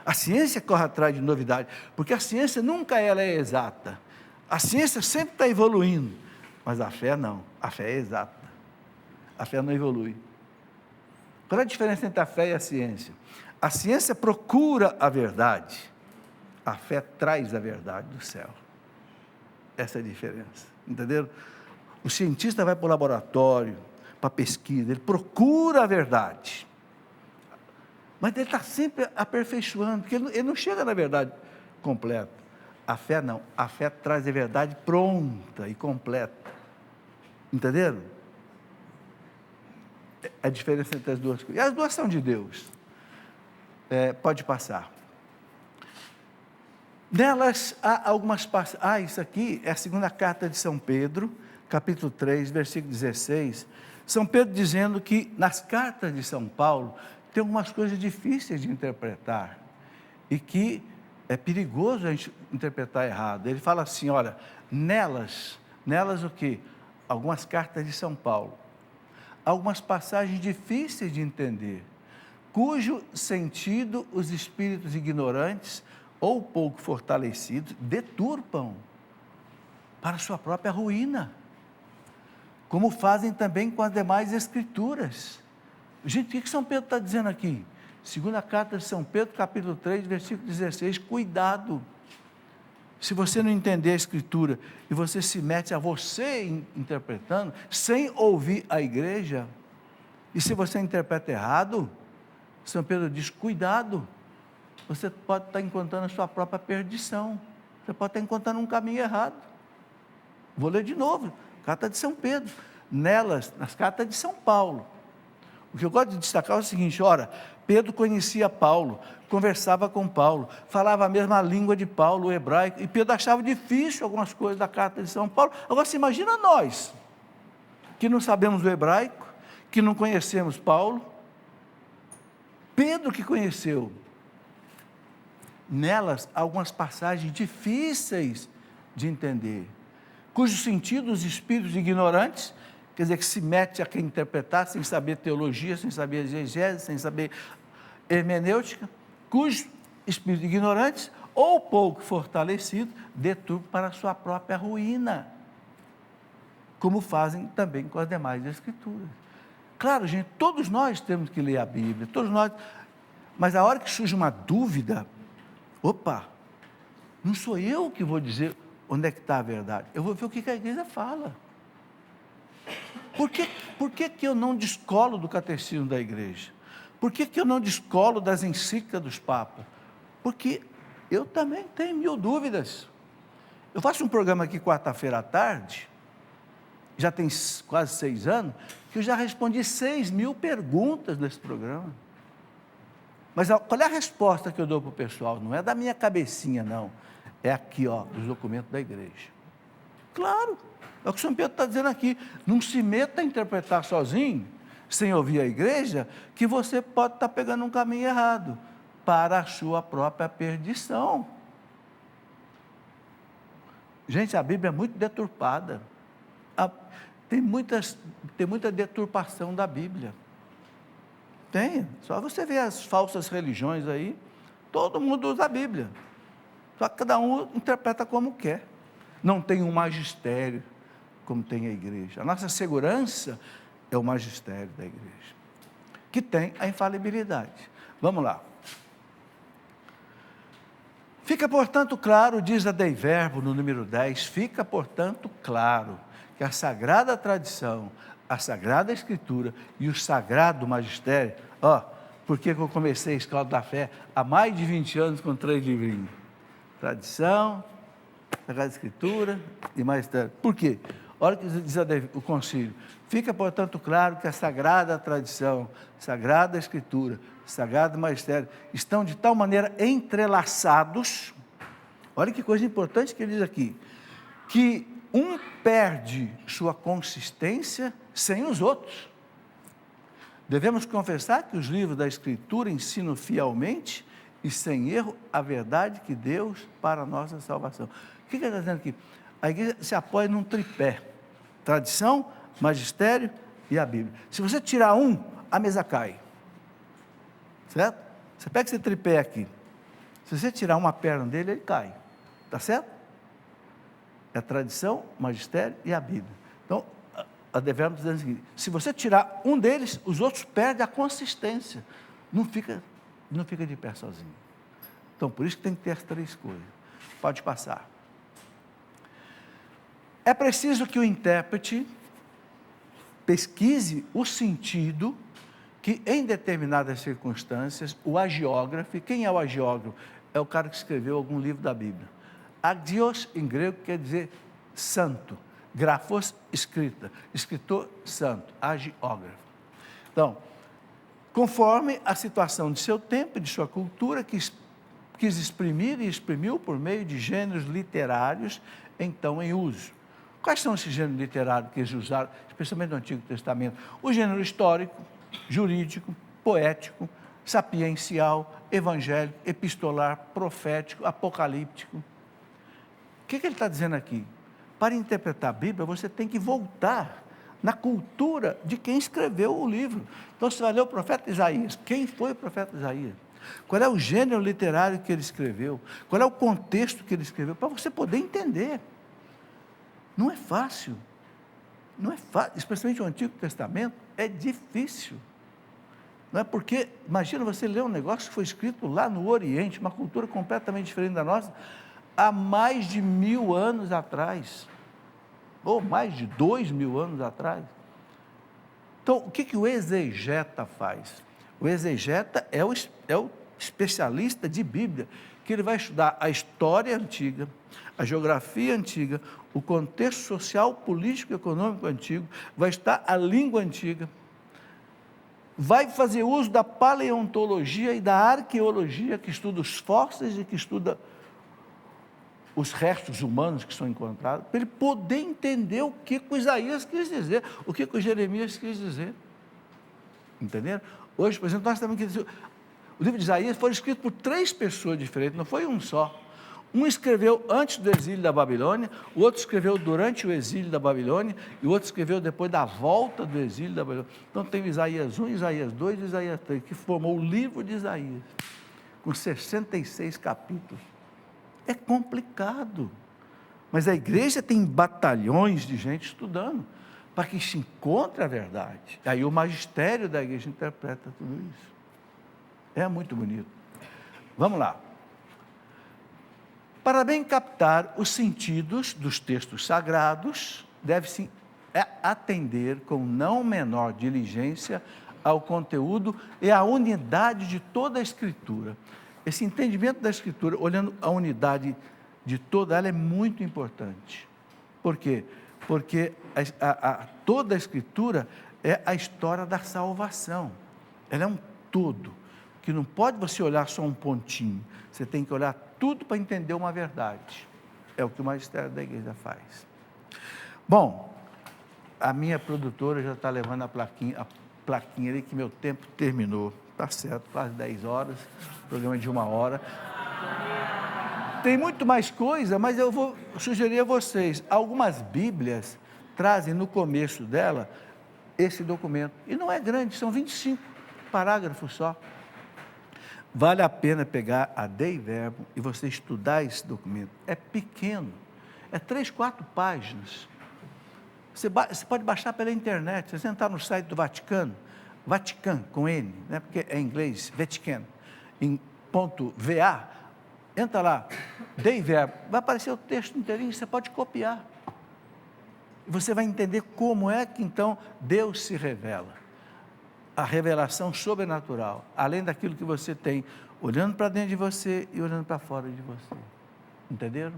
A ciência corre atrás de novidade, porque a ciência nunca ela é exata. A ciência sempre está evoluindo, mas a fé não. A fé é exata. A fé não evolui. Qual é a diferença entre a fé e a ciência? A ciência procura a verdade. A fé traz a verdade do céu. Essa é a diferença. Entenderam? O cientista vai para o laboratório, para a pesquisa, ele procura a verdade. Mas ele está sempre aperfeiçoando, porque ele não chega na verdade completa. A fé não. A fé traz a verdade pronta e completa. Entenderam? A diferença entre as duas coisas. E as duas são de Deus. Pode passar. Nelas há algumas passagens. Isso aqui é a segunda carta de São Pedro, capítulo 3, versículo 16. São Pedro dizendo que nas cartas de São Paulo tem algumas coisas difíceis de interpretar e que é perigoso a gente interpretar errado. Ele fala assim, olha, nelas o quê? Algumas cartas de São Paulo. Algumas passagens difíceis de entender. cujo sentido os espíritos ignorantes ou pouco fortalecidos deturpam para sua própria ruína, como fazem também com as demais escrituras. Gente, o que São Pedro está dizendo aqui? Segunda carta de São Pedro, capítulo 3, versículo 16, cuidado. Se você não entender a Escritura e você se mete a você interpretando, sem ouvir a igreja, e se você interpreta errado, São Pedro diz, cuidado, você pode estar encontrando a sua própria perdição, você pode estar encontrando um caminho errado. Vou ler de novo, carta de São Pedro, nelas, nas cartas de São Paulo. O que eu gosto de destacar é o seguinte, ora, Pedro conhecia Paulo, conversava com Paulo, falava a mesma língua de Paulo, o hebraico, e Pedro achava difícil algumas coisas da carta de São Paulo. Agora, se imagina nós, que não sabemos o hebraico, que não conhecemos Paulo, Pedro que conheceu, nelas algumas passagens difíceis de entender, cujo sentido os espíritos ignorantes, quer dizer, que se mete a quem interpretar, sem saber teologia, sem saber exegese, sem saber hermenêutica, cujos espíritos ignorantes, ou pouco fortalecidos, deturpam para a sua própria ruína, como fazem também com as demais escrituras. Claro, gente, todos nós temos que ler a Bíblia, todos nós, mas a hora que surge uma dúvida, opa, não sou eu que vou dizer onde é que está a verdade, eu vou ver o que a igreja fala. Por que eu não descolo do catecismo da igreja? Por que eu não descolo das encíclicas dos papas? Porque eu também tenho 1000 dúvidas. Eu faço um programa aqui quarta-feira à tarde, já tem quase 6 anos, que eu já respondi 6.000 perguntas nesse programa. Mas qual é a resposta que eu dou para o pessoal? Não é da minha cabecinha, não. É aqui, ó, dos documentos da igreja. Claro, é o que o São Pedro está dizendo aqui. Não se meta a interpretar sozinho, sem ouvir a igreja, que você pode estar pegando um caminho errado, para a sua própria perdição. Gente, a Bíblia é muito deturpada. Tem muita deturpação da Bíblia. Tem, só você vê as falsas religiões aí, todo mundo usa a Bíblia, só que cada um interpreta como quer, não tem um magistério, como tem a igreja. A nossa segurança é o magistério da igreja, que tem a infalibilidade. Vamos lá. Fica, portanto, claro, diz a Dei Verbo no número 10, fica, portanto, claro, que a sagrada tradição, a Sagrada Escritura e o Sagrado Magistério, porque eu comecei a Escola da Fé há mais de 20 anos com 3 livrinhos, tradição, Sagrada Escritura e Magistério. Por quê? Olha o que diz o concílio, fica, portanto, claro que a Sagrada Tradição, Sagrada Escritura, Sagrado Magistério, estão de tal maneira entrelaçados, olha que coisa importante que ele diz aqui, que um perde sua consistência sem os outros. Devemos confessar que os livros da Escritura ensinam fielmente e sem erro a verdade que Deus para a nossa salvação. O que ele está dizendo aqui? A igreja se apoia num tripé, tradição, magistério e a Bíblia. Se você tirar um, a mesa cai, certo? Você pega esse tripé aqui, se você tirar uma perna dele, ele cai, está certo? É a tradição, o magistério e a Bíblia. Então, a Dei Verbo está dizendo o seguinte, se você tirar um deles, os outros perdem a consistência, não fica de pé sozinho. Então, por isso que tem que ter as 3 coisas. Pode passar. É preciso que o intérprete pesquise o sentido que, em determinadas circunstâncias, o agiógrafo, quem é o agiógrafo? É o cara que escreveu algum livro da Bíblia. Agios, em grego, quer dizer santo. Grafos, escrita. Escritor, santo. Agiógrafo. Então, conforme a situação de seu tempo e de sua cultura, que quis exprimir e exprimiu por meio de gêneros literários, então em uso. Quais são esses gêneros literários que eles usaram, especialmente no Antigo Testamento? O gênero histórico, jurídico, poético, sapiencial, evangélico, epistolar, profético, apocalíptico. O que ele está dizendo aqui? Para interpretar a Bíblia, você tem que voltar na cultura de quem escreveu o livro. Então, você vai ler o profeta Isaías. Quem foi o profeta Isaías? Qual é o gênero literário que ele escreveu? Qual é o contexto que ele escreveu? Para você poder entender. Não é fácil. Não é fácil, especialmente o Antigo Testamento, é difícil. Não é porque, imagina você ler um negócio que foi escrito lá no Oriente, uma cultura completamente diferente da nossa, há mais de 1000 anos atrás, ou mais de 2000 anos atrás. Então, o que o exegeta faz? O exegeta é o especialista de Bíblia, que ele vai estudar a história antiga, a geografia antiga, o contexto social, político e econômico antigo, vai estudar a língua antiga, vai fazer uso da paleontologia e da arqueologia, que estuda os fósseis e que estuda os restos humanos que são encontrados, para ele poder entender o que o Isaías quis dizer, o que o Jeremias quis dizer. Entenderam? Hoje, por exemplo, nós também queremos dizer, o livro de Isaías foi escrito por 3 pessoas diferentes, não foi um só. Um escreveu antes do exílio da Babilônia, o outro escreveu durante o exílio da Babilônia, e o outro escreveu depois da volta do exílio da Babilônia. Então tem Isaías 1, Isaías 2 e Isaías 3, que formou o livro de Isaías, com 66 capítulos. É complicado, mas a igreja tem batalhões de gente estudando, para que se encontre a verdade. Aí o magistério da igreja interpreta tudo isso. É muito bonito. Vamos lá. Para bem captar os sentidos dos textos sagrados, deve-se atender com não menor diligência ao conteúdo e à unidade de toda a Escritura. Esse entendimento da Escritura, olhando a unidade de toda ela, é muito importante. Por quê? Porque toda a Escritura é a história da salvação. Ela é um todo, que não pode você olhar só um pontinho, você tem que olhar tudo para entender uma verdade. É o que o magistério da igreja faz. Bom, a minha produtora já está levando a plaquinha ali que meu tempo terminou. Está certo, quase 10 horas, programa de 1 hora. Tem muito mais coisa, mas eu vou sugerir a vocês, algumas Bíblias trazem no começo dela esse documento, e não é grande, são 25 parágrafos só. Vale a pena pegar a Dei Verbum e você estudar esse documento. É pequeno, é 3, 4 páginas. Você pode baixar pela internet, você entrar no site do Vaticano, Vatican com N, né, porque é em inglês, Vatican, em .va, entra lá, Dei Verbum, vai aparecer o texto inteirinho, você pode copiar. E você vai entender como é que então Deus se revela. A revelação sobrenatural, além daquilo que você tem, olhando para dentro de você e olhando para fora de você. Entenderam?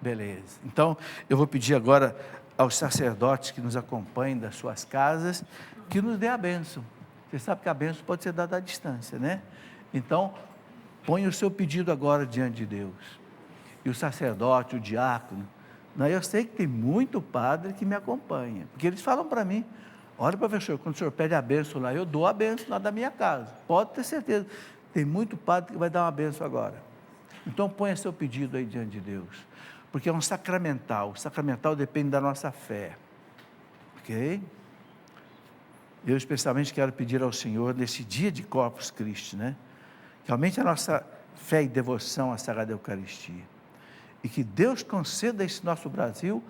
Beleza. Então, eu vou pedir agora aos sacerdotes que nos acompanhem das suas casas, que nos dê a bênção. Você sabe que a bênção pode ser dada à distância, né? Então, põe o seu pedido agora diante de Deus. E o sacerdote, o diácono, eu sei que tem muito padre que me acompanha, porque eles falam para mim, olha, professor, quando o senhor pede a bênção lá, eu dou a bênção lá da minha casa. Pode ter certeza. Tem muito padre que vai dar uma bênção agora. Então, ponha seu pedido aí diante de Deus. Porque é um sacramental. O sacramental depende da nossa fé. Ok? Eu especialmente quero pedir ao Senhor, nesse dia de Corpus Christi, né? Que aumente a nossa fé e devoção à Sagrada Eucaristia. E que Deus conceda a esse nosso Brasil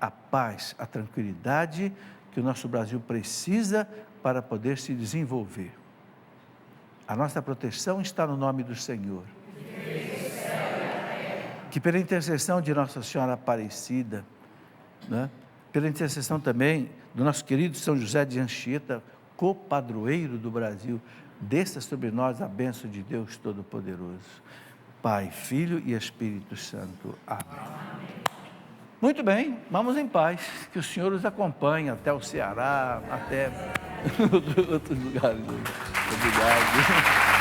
a paz, a tranquilidade que o nosso Brasil precisa para poder se desenvolver. A nossa proteção está no nome do Senhor. Que pela intercessão de Nossa Senhora Aparecida, né, pela intercessão também do nosso querido São José de Anchieta, copadroeiro do Brasil, desça sobre nós a bênção de Deus Todo-Poderoso. Pai, Filho e Espírito Santo. Amém. Muito bem, vamos em paz, que o Senhor os acompanhe até o Ceará, até outros lugares. Obrigado.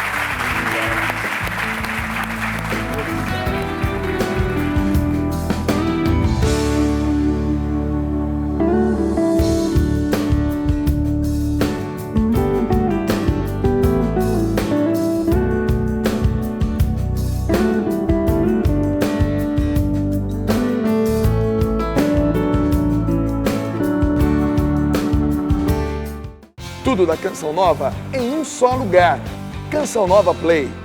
tudo da Canção Nova em um só lugar. Canção Nova Play.